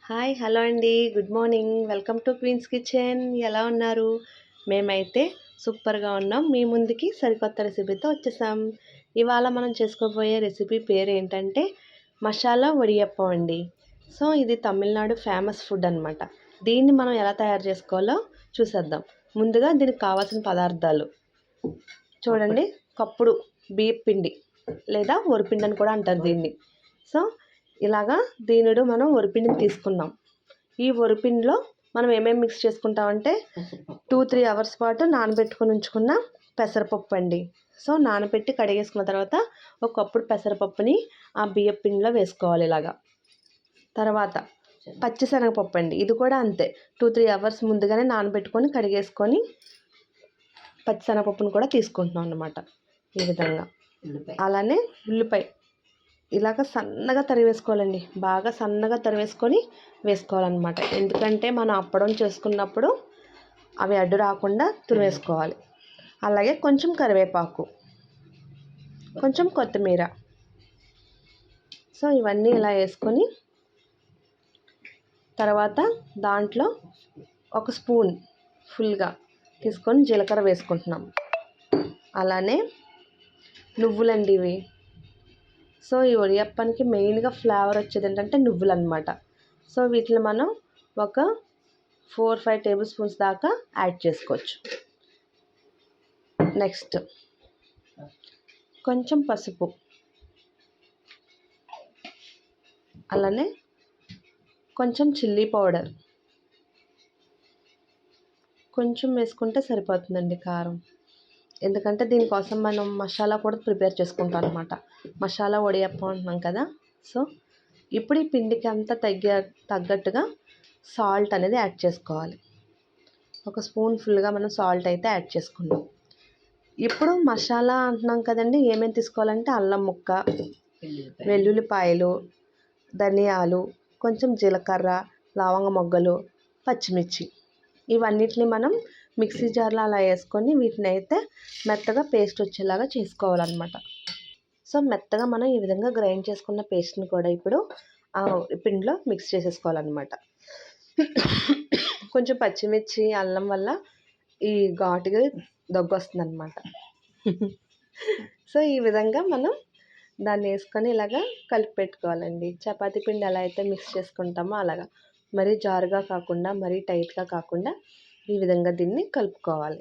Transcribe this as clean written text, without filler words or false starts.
Hi hello అండి, good morning. Welcome to queen's kitchen. ఎలా ఉన్నారు? మేమైతే సూపర్గా ఉన్నాం. మీ ముందుకి సరికొత్త రెసిపీతో వచ్చేసాం. ఇవాళ మనం చేసుకోబోయే రెసిపీ పేరు ఏంటంటే మసాలా వడియప్పం అండి. సో ఇది తమిళనాడు ఫేమస్ ఫుడ్ అనమాట. దీన్ని మనం ఎలా తయారు చేసుకోవాలో చూసేద్దాం. ముందుగా దీనికి కావాల్సిన పదార్థాలు చూడండి. కప్పుడు బియ్యం పిండి లేదా వరిపిండి అని కూడా అంటారు దీన్ని. సో ఇలాగా దీనిలో మనం వరిపిండిని తీసుకున్నాం. ఈ వరిపిండిలో మనం ఏమేమి మిక్స్ చేసుకుంటామంటే 2-3 అవర్స్ పాటు నానబెట్టుకుని ఉంచుకున్న పెసరపప్పు అండి. సో నానబెట్టి కడిగేసుకున్న తర్వాత ఒక కప్పుడు పెసరపప్పుని ఆ బియ్యం పిండిలో వేసుకోవాలి ఇలాగా. తర్వాత పచ్చిశనగపప్పు అండి, ఇది కూడా అంతే. 2-3 అవర్స్ ముందుగానే నానబెట్టుకొని కడిగేసుకొని పచ్చిశనగపప్పును కూడా తీసుకుంటున్నాం అన్నమాట ఈ విధంగా. అలానే ఉల్లిపాయ ఇలాగ సన్నగా తరివేసుకోవాలండి. బాగా సన్నగా తరివేసుకొని వేసుకోవాలన్నమాట. ఎందుకంటే మనం అప్పడం చేసుకున్నప్పుడు అవి అడ్డు రాకుండా తురివేసుకోవాలి. అలాగే కొంచెం కరివేపాకు, కొంచెం కొత్తిమీర. సో ఇవన్నీ ఇలా వేసుకొని తర్వాత దాంట్లో ఒక స్పూన్ ఫుల్గా తీసుకొని జీలకర్ర వేసుకుంటున్నాం. అలానే నువ్వులండి ఇవి. సో ఈ వడియప్పానికి మెయిన్గా ఫ్లేవర్ వచ్చేది ఏంటంటే నువ్వులు అనమాట. సో వీటిని మనం ఒక 4-5 టేబుల్ స్పూన్స్ దాకా యాడ్ చేసుకోవచ్చు. నెక్స్ట్ కొంచెం పసుపు, అలానే కొంచెం చిల్లీ పౌడర్ కొంచెం వేసుకుంటే సరిపోతుందండి కారం. ఎందుకంటే దీనికోసం మనం మసాలా కూడా ప్రిపేర్ చేసుకుంటాం అనమాట. మసాలా వడియప్పం అంటున్నాం కదా. సో ఇప్పుడు ఈ పిండికి అంతా తగ్గట్టుగా సాల్ట్ అనేది యాడ్ చేసుకోవాలి. ఒక స్పూన్ ఫుల్గా మనం సాల్ట్ అయితే యాడ్ చేసుకున్నాం. ఇప్పుడు మసాలా అంటున్నాం కదండి, ఏమేమి తీసుకోవాలంటే అల్లం ముక్క, వెల్లుల్లిపాయలు, ధనియాలు, కొంచెం జీలకర్ర, లవంగ మొగ్గలు, పచ్చిమిర్చి, ఇవన్నిటిని మనం మిక్సీ జార్లో అలా వేసుకొని వీటిని అయితే మెత్తగా పేస్ట్ వచ్చేలాగా చేసుకోవాలన్నమాట. సో మెత్తగా మనం ఈ విధంగా గ్రైండ్ చేసుకున్న పేస్ట్ని కూడా ఇప్పుడు పిండిలో మిక్స్ చేసేసుకోవాలన్నమాట. కొంచెం పచ్చిమిర్చి అల్లం వల్ల ఈ ఘాటుగా దగ్గు వస్తుందన్నమాట. సో ఈ విధంగా మనం దాన్ని వేసుకొని ఇలాగా కలిపి పెట్టుకోవాలండి. చపాతీ పిండి ఎలా అయితే మిక్స్ చేసుకుంటామో అలాగా, మరీ జారుగా కాకుండా మరీ టైట్గా కాకుండా ఈ విధంగా దీన్ని కలుపుకోవాలి.